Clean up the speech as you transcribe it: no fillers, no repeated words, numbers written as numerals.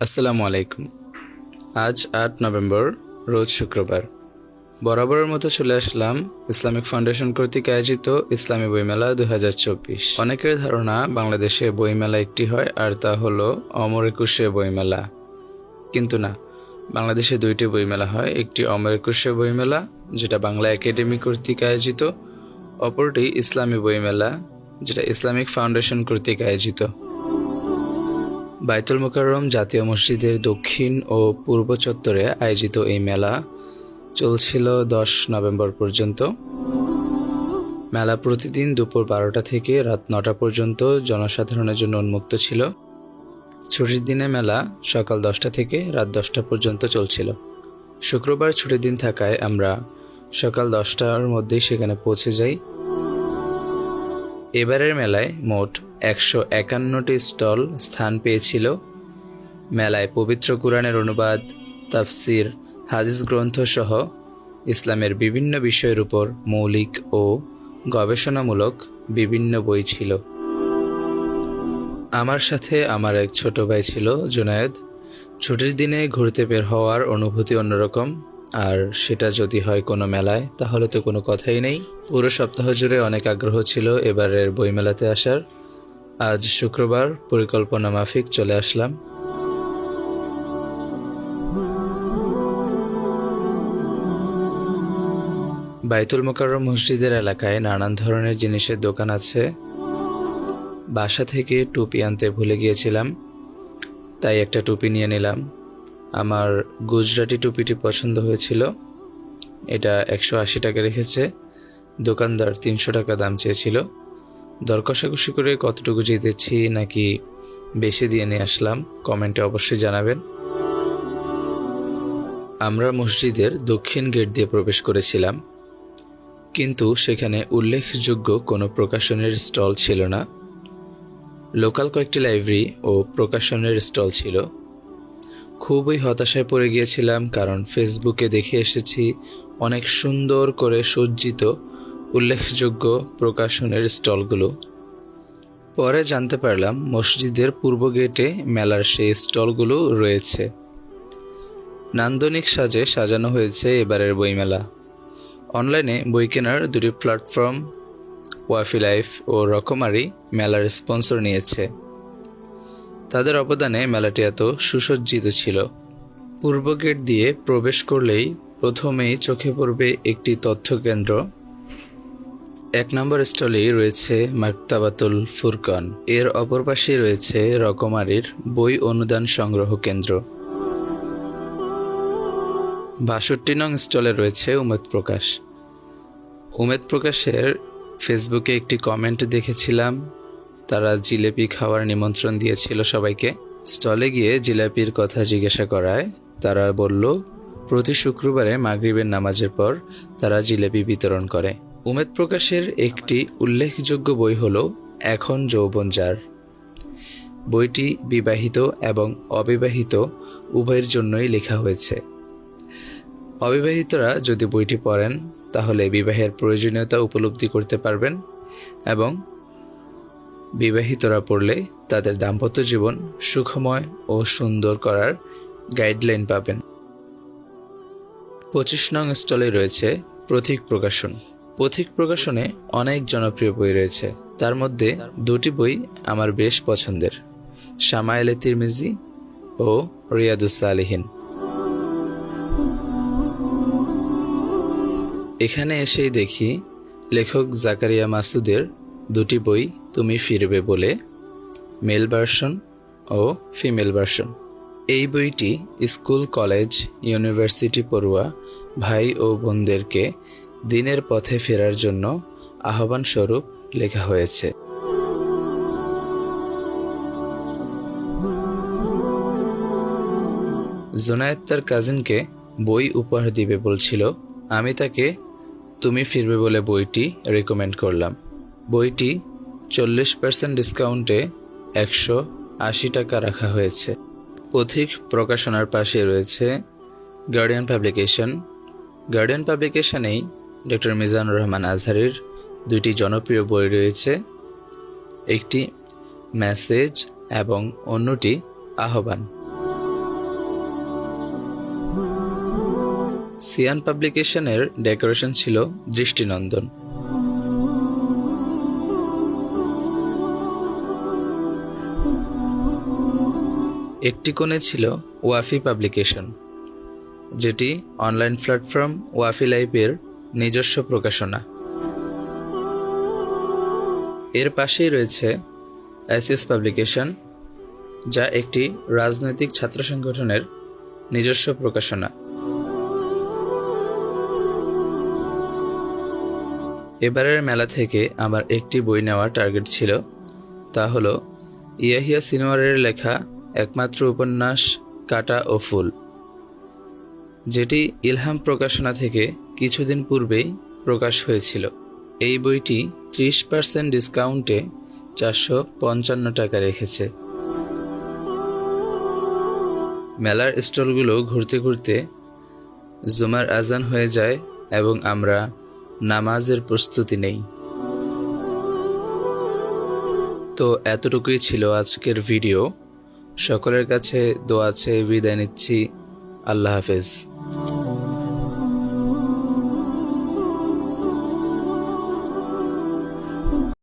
আসসালামু আলাইকুম। আজ ৮ নভেম্বর, রোজ শুক্রবার। বরাবরের মতো চলে আসলাম ইসলামিক ফাউন্ডেশন কর্তৃক আয়োজিত ইসলামী বইমেলা ২০২৪। অনেকের ধারণা বাংলাদেশে বইমেলা একটি হয়, আর তা হলো অমর একুশে বইমেলা। কিন্তু না, বাংলাদেশে দুইটি বইমেলা হয়। একটি অমর একুশে বইমেলা, যেটা বাংলা একাডেমি কর্তৃক আয়োজিত। অপরটি ইসলামী বইমেলা, যেটা ইসলামিক ফাউন্ডেশন কর্তৃক আয়োজিত। বায়তুল মোকাররম জাতীয় মসজিদের দক্ষিণ ও পূর্ব চত্বরে আয়োজিত এই মেলা চলছিল ১০ নভেম্বর পর্যন্ত। মেলা প্রতিদিন দুপুর ১২টা থেকে রাত ৯টা পর্যন্ত জনসাধারণের জন্য উন্মুক্ত ছিল। ছুটির দিনে মেলা সকাল ১০টা থেকে রাত ১০টা পর্যন্ত চলছিল। শুক্রবার ছুটির দিন থাকায় আমরা সকাল ১০টার মধ্যেই সেখানে পৌঁছে যাই। এবারের মেলায় মোট ১৫১টি স্টল স্থান পেয়েছিল। মেলায় পবিত্র কুরআনের অনুবাদ, তাফসির, হাদিস গ্রন্থ সহ ইসলামের বিভিন্ন বিষয়ের উপর মৌলিক ও গবেষণামূলক বিভিন্ন বই ছিল। আমার সাথে আমার এক ছোট ভাই ছিল, জুনায়েদ। ছুটির দিনে ঘুরতে বের হওয়ার অনুভূতি অন্যরকম, আর সেটা যদি হয় কোনো মেলায়, তাহলে তো কোনো কথাই নেই। পুরো সপ্তাহ জুড়ে অনেক আগ্রহ ছিল এবারের বইমেলাতে আসার। আজ শুক্রবার পরিকল্পনা মাফিক চলে আসলাম। বায়তুল মোকাররম মসজিদের এলাকায় নানান ধরনের জিনিসের দোকান আছে। বাসা থেকে টুপি আনতে ভুলে গিয়েছিলাম, তাই একটা টুপি নিয়ে নিলাম। আমার গুজরাটি টুপিটি পছন্দ হয়েছিল। এটা ১৮০ টাকা রেখেছে। দোকানদার ৩০০ টাকা দাম চেয়েছিল। দর কষাকষি করে কতটুকু জিতেছি নাকি বেশি দিয়ে নিয়ে আসলাম, কমেন্টে অবশ্যই জানাবেন। আমরা মসজিদের দক্ষিণ গেট দিয়ে প্রবেশ করেছিলাম, কিন্তু সেখানে উল্লেখযোগ্য কোনো প্রকাশনের স্টল ছিল না। লোকাল কয়েকটি লাইব্রেরি ও প্রকাশনের স্টল ছিল। খুবই হতাশায় পড়ে গিয়েছিলাম, কারণ ফেসবুকে দেখে এসেছি অনেক সুন্দর করে সজ্জিত উল্লেখযোগ্য প্রকাশনের স্টলগুলো। পরে জানতে পারলাম মসজিদের পূর্ব গেটে মেলার সেই স্টলগুলো রয়েছে। নান্দনিক সাজে সাজানো হয়েছে এবারের বইমেলা। অনলাইনে বই কেনার দুটি প্ল্যাটফর্ম ওয়াফি লাইফ ও রকমারি মেলার স্পন্সর নিয়েছে। তাদের অবদানে মেলাটি এত সুসজ্জিত ছিল। পূর্ব গেট দিয়ে প্রবেশ করলেই প্রথমেই চোখে পড়বে একটি তথ্য কেন্দ্র। ১ নম্বর স্টলেই রয়েছে মাকতাবাতুল ফুরকান। এর অপর পাশেই রয়েছে রকমারির বই অনুদান সংগ্রহ কেন্দ্র। ৬২ নং স্টলে রয়েছে উমেদ প্রকাশ। উমেদ প্রকাশের ফেসবুকে একটি কমেন্ট দেখেছিলাম, তারা জিলেপি খাওয়ার নিমন্ত্রণ দিয়েছিল সবাইকে। স্টলে গিয়ে জিলাপির কথা জিজ্ঞাসা করায় তারা বলল প্রতি শুক্রবারে মাগরিবের নামাজের পর তারা জিলাপি বিতরণ করে। উমেদ প্রকাশের একটি উল্লেখযোগ্য বই হলো এখন যৌবন যার। বইটি বিবাহিত এবং অবিবাহিত উভয়ের জন্যই লেখা হয়েছে। অবিবাহিতরা যদি বইটি পড়েন তাহলে বিবাহের প্রয়োজনীয়তা উপলব্ধি করতে পারবেন, এবং বিবাহিতরা পড়লে তাদের দাম্পত্য জীবন সুখময় ও সুন্দর করার গাইডলাইন পাবেন। ২৫ নং স্টলে রয়েছে পথিক প্রকাশন। পথিক প্রকাশনে অনেক জনপ্রিয় বই রয়েছে। তার মধ্যে দুটি বই আমার বেশ পছন্দের, শামায়েলে তিরমিজি ও রিয়াদুস সালিহিন। এখানে এসেই দেখি লেখক জাকারিয়া মাসুদের দুটি বই তুমি ফিরবে বলে, মেল ভার্সন ও ফিমেল ভার্সন। এই বইটি স্কুল, কলেজ, ইউনিভার্সিটি পড়ুয়া ভাই ও বোনদেরকে দিনের পথে ফেরার জন্য আহ্বান স্বরূপ লেখা হয়েছে। জুনায়েদ তার কাজিনকে বই উপহার দিবে বলছিল। আমি তাকে তুমি ফিরবে বলে বইটি রেকমেন্ড করলাম। বইটি 40% ডিসকাউন্টে ১৮০ টাকা রাখা হয়েছে। পথিক প্রকাশনার পাশে রয়েছে গার্ডিয়ান পাবলিকেশন। গার্ডিয়ান পাবলিকেশনেই ডক্টর মিজানুর রহমান আজহারীর দুইটি জনপ্রিয় বই রয়েছে, একটি মেসেজ এবং অন্যটি আহ্বান। সিয়ান পাবলিকেশনের ডেকোরেশন ছিল দৃষ্টিনন্দন। একটি কোণে ছিল ওয়াফি পাবলিকেশন, যেটি অনলাইন প্ল্যাটফর্ম ওয়াফি লাইভের নিজস্ব প্রকাশনা। এর পাশেই রয়েছে এসএস পাবলিকেশন, যা একটি রাজনৈতিক ছাত্র সংগঠনের নিজস্ব প্রকাশনা। এবারের মেলা থেকে আমার একটি বই নেওয়ার টার্গেট ছিল, তা হলো ইয়াহিয়া সিনোয়ারের লেখা একমাত্র উপন্যাস কাঁটা ও ফুল, যেটি ইলহাম প্রকাশনা থেকে কিছুদিন পূর্বেই প্রকাশ হয়েছিল। এই বইটি 30% ডিসকাউন্টে 455 টাকা রেখেছে। মেলার স্টলগুলো ঘুরতে ঘুরতে জুমার আজান হয়ে যায় এবং আমরা নামাজের প্রস্তুতি নেই। তো এতটুকুই ছিল আজকের ভিডিও। সকলের কাছে দোয়া চেয়ে বিদায় নিচ্ছি। আল্লাহ হাফেজ।